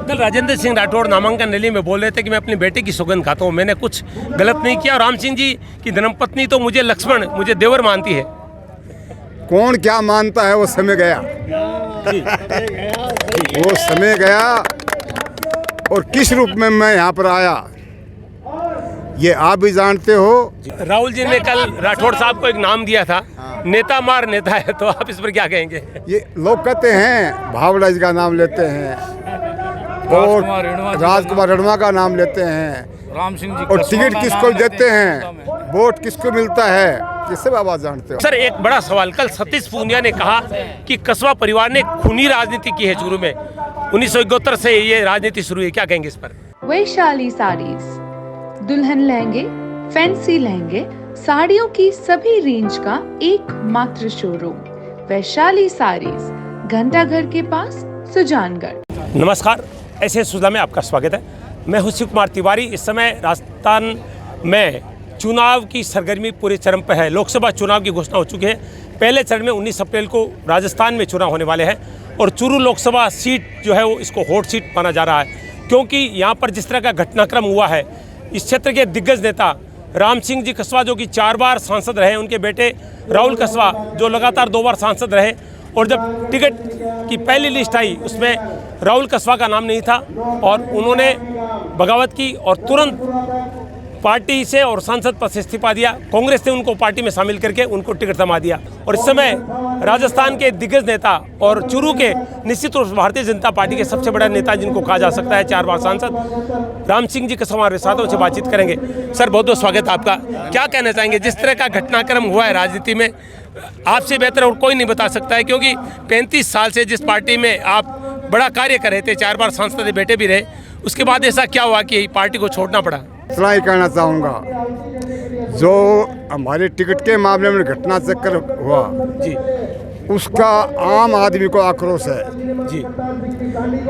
कल राजेंद्र सिंह राठौड़ नामांकन रैली में बोल रहे थे कि मैं अपनी बेटे की सौगंध खाता हूँ, मैंने कुछ गलत नहीं किया। और राम सिंह जी की धर्मपत्नी तो मुझे लक्ष्मण, मुझे देवर मानती है। कौन क्या मानता है वो समय गया, वो समय गया। और किस रूप में मैं यहाँ पर आया ये आप भी जानते हो। राहुल जी ने कल राठौड़ साहब को एक नाम दिया था, नेता मार नेता है, तो आप इस पर क्या कहेंगे? ये लोग कहते हैं भावड़ा जी का नाम लेते हैं और राजकुमार रेणुआ का नाम लेते हैं, राम सिंह जी, और टिकट किसको देते हैं, वोट किसको मिलता है, ये सब आप जानते हो। सर एक बड़ा सवाल, कल सतीश पूनिया ने कहा कि कस्बा परिवार ने खूनी राजनीति की है शुरू में, 1971 से ये राजनीति शुरू है, क्या कहेंगे इस पर? वैशाली साड़ीज, दुल्हन लहंगे, फैंसी लहंगे, साड़ियों की सभी रेंज का एकमात्र शोरूम वैशाली साड़ीज, घंटाघर के पास, सुजानगढ़। नमस्कार, ऐसे सुधा में आपका स्वागत है। मैं हूं शिव कुमार तिवारी। इस समय राजस्थान में चुनाव की सरगर्मी पूरे चरम पर है। लोकसभा चुनाव की घोषणा हो चुकी है। पहले चरण में 19 अप्रैल को राजस्थान में चुनाव होने वाले हैं और चूरू लोकसभा सीट जो है वो इसको हॉट सीट माना जा रहा है, क्योंकि यहाँ पर जिस तरह का घटनाक्रम हुआ है, इस क्षेत्र के दिग्गज नेता राम सिंह जी कस्बा जो कि 4 बार सांसद रहे, उनके बेटे राहुल कस्बा जो लगातार 2 बार सांसद रहे, और जब टिकट की पहली लिस्ट आई उसमें राहुल कस्बा का नाम नहीं था और उन्होंने बगावत की और तुरंत पार्टी से और सांसद पद से इस्तीफा दिया। कांग्रेस ने उनको पार्टी में शामिल करके उनको टिकट थमा दिया और इस समय राजस्थान के दिग्गज नेता और चूरू के निश्चित रूप से भारतीय जनता पार्टी के सबसे बड़ा नेता जिनको कहा जा सकता है, 4 बार सांसद राम सिंह जी कस्बा हमारे साथों से बातचीत करेंगे। सर बहुत बहुत स्वागत आपका। क्या कहना चाहेंगे जिस तरह का घटनाक्रम हुआ है राजनीति में? आपसे बेहतर और कोई नहीं बता सकता है, क्योंकि 35 साल से जिस पार्टी में आप बड़ा कार्य कर रहे थे, 4 बार सांसद बेटे भी रहे, उसके बाद ऐसा क्या हुआ कि पार्टी को छोड़ना पड़ा? इतना ही कहना चाहूँगा, जो हमारे टिकट के मामले में घटना चक्कर हुआ जी, उसका आम आदमी को आक्रोश है जी,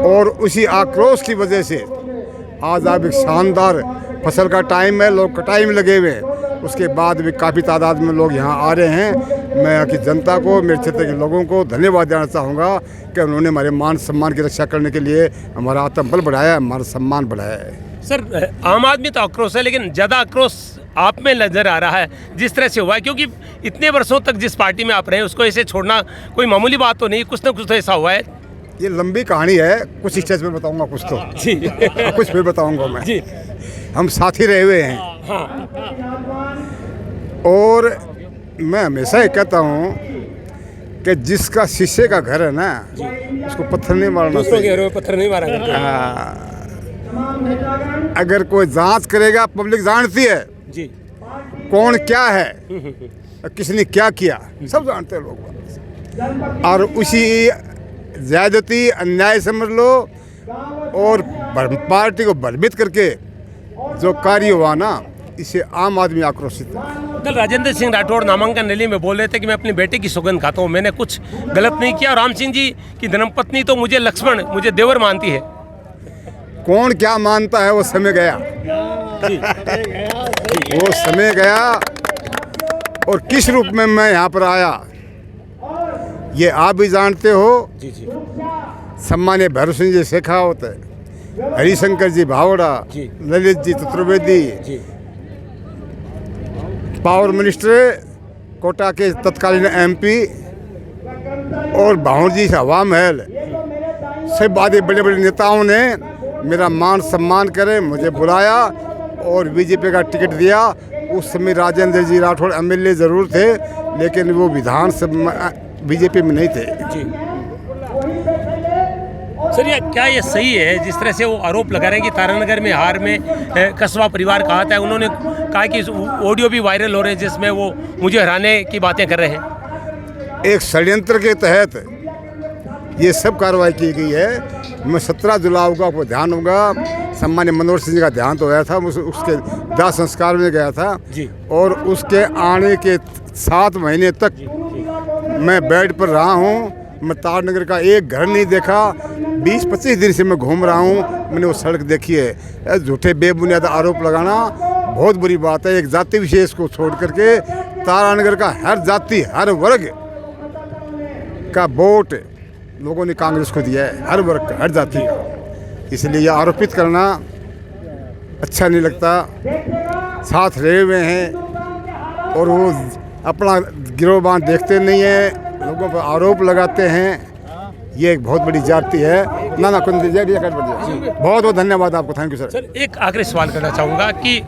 और उसी आक्रोश की वजह से आज आप एक शानदार फसल का टाइम है, लोग कटाई में लगे हुए हैं, उसके बाद भी काफ़ी तादाद में लोग यहाँ आ रहे हैं। मैं यहाँ की जनता को, मेरे क्षेत्र के लोगों को धन्यवाद देना चाहूँगा कि उन्होंने हमारे मान सम्मान की रक्षा करने के लिए हमारा आत्मबल बढ़ाया है, हमारा सम्मान बढ़ाया है। सर आम आदमी तो आक्रोश है, लेकिन ज़्यादा आक्रोश आप में नजर आ रहा है जिस तरह से हुआ है, क्योंकि इतने वर्षों तक जिस पार्टी में आप रहे उसको ऐसे छोड़ना कोई मामूली बात तो नहीं, कुछ ना कुछ तो ऐसा हुआ है। ये लंबी कहानी है, कुछ स्टेज पे बताऊंगा, कुछ तो जी कुछ फिर बताऊंगा मैं जी। हम साथी रहे हुए हैं हाँ, और मैं हमेशा ही कहता हूँ कि जिसका शीशे का घर है ना, उसको पत्थर नहीं मारना दूसरों के चाहिए। घरों में पत्थर नहीं मारा करते। हाँ, अगर कोई जांच करेगा, पब्लिक जानती है जी, कौन क्या है, किसने क्या किया, सब जानते हैं लोग। और उसी ज्यादती अन्याय समझ लो और पार्टी को भ्रमित करके जो कार्य हुआ ना, इसे आम आदमी आक्रोशित है। कल राजेंद्र सिंह राठौड़ नामांकन रैली में बोल रहे थे कि मैं अपनी बेटे की सौगंध खाता हूँ, मैंने कुछ गलत नहीं किया। राम सिंह जी की धर्मपत्नी तो मुझे लक्ष्मण, मुझे देवर मानती है। कौन क्या मानता है वो समय गया, वो समय गया। और किस रूप में मैं यहाँ पर आया ये आप भी जानते हो। जी जी, सम्मान्य भैरव सिंह जी शेखावत, हरिशंकर जी भावड़ा, जी, ललित जी चतुर्वेदी, जी, पावर मिनिस्टर कोटा के तत्कालीन MP और भावर जी हवा महल, सब आदि बड़े बड़े नेताओं ने मेरा मान सम्मान करे, मुझे बुलाया और बीजेपी का टिकट दिया। उस समय राजेंद्र जी राठौड़ MLA ज़रूर थे, लेकिन वो विधानसभा बीजेपी में नहीं थे। जी। सर क्या ये सही है जिस तरह से वो आरोप लगा रहे हैं कि तारानगर में हार में कस्बा परिवार कहा था? उन्होंने कहा कि ऑडियो भी वायरल हो रहे हैं जिसमें वो मुझे हराने की बातें कर रहे हैं। एक षड्यंत्र के तहत ये सब कार्रवाई की गई है। मैं 17 जुलाई को आपको ध्यान होगा, सम्मान्य मनोहर सिंह जी का देहांत हो गया था, उसके दाह संस्कार में गया था जी, और उसके आने के 7 महीने तक मैं बेड पर रहा हूँ। मैं तारनगर का एक घर नहीं देखा, 20-25 दिन से मैं घूम रहा हूँ, मैंने वो सड़क देखी है। झूठे बेबुनियाद आरोप लगाना बहुत बुरी बात है। एक जाति विशेष को छोड़ करके तारानगर का हर जाति, हर वर्ग का वोट लोगों ने कांग्रेस को दिया है, हर वर्ग का, हर जाति का। इसलिए ये आरोपित करना अच्छा नहीं लगता। साथ रहे हुए हैं और वो अपना गिरोबान देखते नहीं है, लोगों पर आरोप लगाते हैं। ये एक बहुत बड़ी जाति है। ना बहुत बहुत धन्यवाद आपको, थैंक यू सर। सर एक आखिरी सवाल करना चाहूँगा कि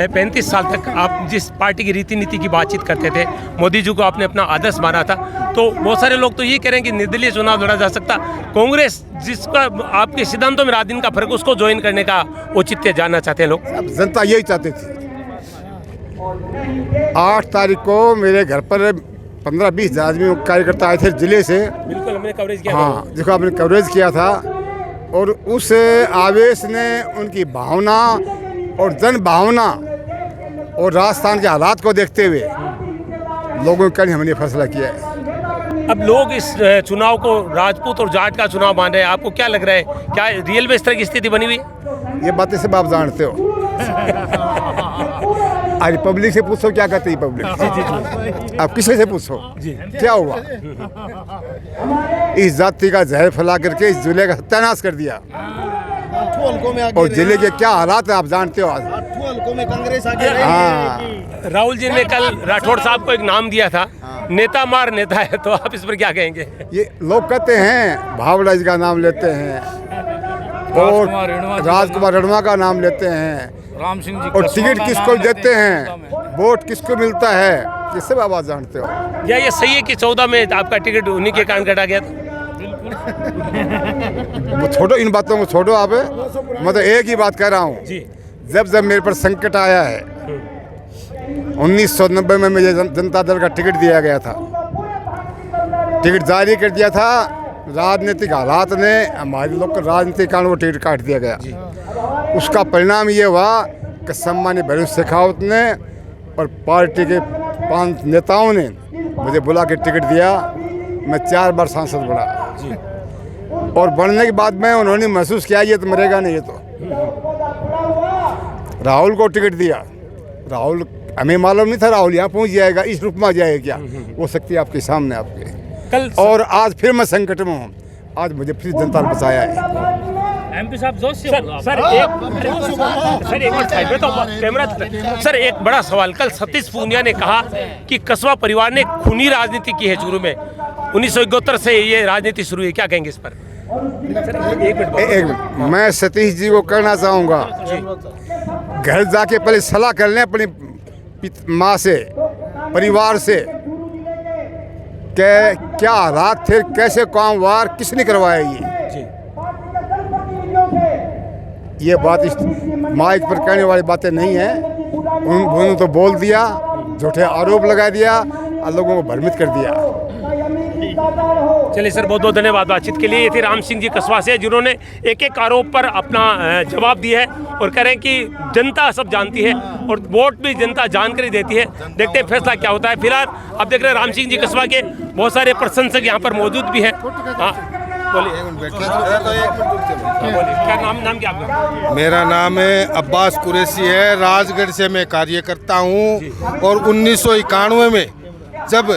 35 साल तक आप जिस पार्टी की रीति नीति की बातचीत करते थे, मोदी जी को आपने अपना आदर्श माना था, तो बहुत सारे लोग तो ये कह रहे हैं कि निर्दलीय चुनाव लड़ा जा सकता। कांग्रेस जिसका आपके सिद्धांतों में रात दिन का फर्क, उसको ज्वाइन करने का औचित्य जानना चाहते हैं लोग। अब जनता यही चाहती थी। 8 तारीख को मेरे घर पर 15-20 आदमी कार्यकर्ता आए थे जिले से। बिल्कुल हमने कवरेज किया। हाँ, जिसको आपने कवरेज किया था, और उस आवेश ने उनकी भावना और जन भावना और राजस्थान के हालात को देखते हुए लोगों के लिए हमने फैसला किया है। अब लोग इस चुनाव को राजपूत और जाट का चुनाव मान रहे हैं, आपको क्या लग रहा है, क्या रियल में इस तरह की स्थिति बनी हुई? ये बातें सब आप जानते हो। आज पब्लिक से पूछो क्या कहती है पब्लिक। आप किसी से पूछो क्या हुआ। इस जाति का जहर फैला करके इस जिले का सत्यानाश कर दिया, और जिले के क्या हालात है आप जानते हो आज। हाँ, राहुल जी ने कल राठौड़ साहब को एक नाम दिया था, नेता मार नेता है, तो आप इस पर क्या कहेंगे? ये लोग कहते हैं, भावड़ा जी का नाम लेते हैं और राजकुमार रणवा का नाम लेते हैं, राम सिंह जी और टिकट किसको देते हैं, वोट किसको मिलता है, ये सब आवाज जानते हो। या ये सही है कि 14 में आपका टिकट उन्हीं के कारण कटा गया था? वो छोड़ो, इन बातों को छोड़ो आप। मैं तो एक ही बात कह रहा हूँ, जब मेरे पर संकट आया है 1990 में मुझे जनता दल का टिकट दिया गया था, टिकट जारी कर दिया था। राजनीतिक हालात ने हमारे लोग को राजनीतिक कारण वो टिकट काट दिया गया। उसका परिणाम ये हुआ कि सम्मानीय भैरव शेखावत ने और पार्टी के 5 नेताओं ने मुझे बुला के टिकट दिया। मैं 4 बार सांसद बना, और बनने के बाद में उन्होंने महसूस किया ये तो मरेगा नहीं। ये तो राहुल को टिकट दिया, राहुल हमें मालूम नहीं था राहुल यहाँ पहुँच जाएगा, इस रूप में आ जाएगा क्या, वो शक्ति आपके सामने आपके कल। और आज फिर मैं संकट में हूँ, आज मुझे फिर जनता ने बचाया है। एमपी साहब जोश से बोलो। सर एक बड़ा सवाल, कल सतीश पूनिया ने कहा कि कस्बा परिवार ने खूनी राजनीति की है शुरू में, 1971 से ये राजनीति शुरू है, क्या कहेंगे इस पर? एक मिनट, मैं सतीश जी को कहना चाहूँगा, घर जाके पहले सलाह कर लें अपनी माँ से, परिवार से, क्या हालात थे, कैसे काम वार किसने करवाया। ये बात इस माइक पर कहने वाली बातें नहीं है। उन्होंने तो बोल दिया, झूठे आरोप लगा दिया और लोगों को भ्रमित कर दिया। चलिए सर, बहुत बहुत धन्यवाद बातचीत के लिए। ये थे राम सिंह जी कस्बा से, जिन्होंने एक एक आरोप पर अपना जवाब दिया है और कह रहे हैं कि जनता सब जानती है और वोट भी जनता जानकारी देती है। देखते हैं फैसला क्या होता है। फिलहाल आप देख रहे हैं राम सिंह जी कस्बा के बहुत सारे प्रशंसक यहाँ पर मौजूद भी हैं। हाँ बोलिए, क्या नाम क्या आपका? मेरा नाम है अब्बास कुरैशी है, राजगढ़ से मैं कार्य करता हूँ। और 1991 में जब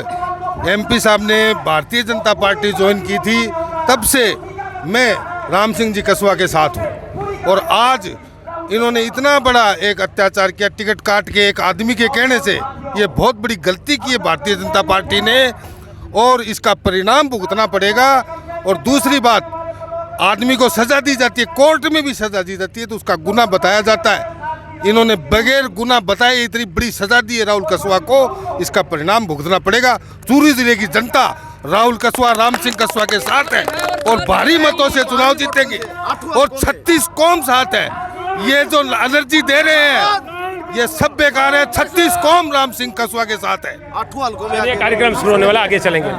एमपी साहब ने भारतीय जनता पार्टी ज्वाइन की थी, तब से मैं राम सिंह जी कस्बा के साथ हूँ। और आज इन्होंने इतना बड़ा एक अत्याचार किया, टिकट काट के एक आदमी के कहने से, ये बहुत बड़ी गलती की है भारतीय जनता पार्टी ने, और इसका परिणाम भुगतना पड़ेगा। और दूसरी बात, आदमी को सजा दी जाती है, कोर्ट में भी सजा दी जाती है, तो उसका गुनाह बताया जाता है। इन्होंने बगैर गुनाह बताए इतनी बड़ी सजा दी है राहुल कस्बा को, इसका परिणाम भुगतना पड़ेगा। चूरू जिले की जनता राहुल कस्बा, राम सिंह कस्बा के साथ है और भारी मतों से चुनाव जीतेंगे। और 36 कौम साथ है। ये जो एनर्जी दे रहे हैं ये सब बेकार है। 36 कौम राम सिंह कस्बा के साथ है। कार्यक्रम शुरू होने वाला, आगे चलेंगे।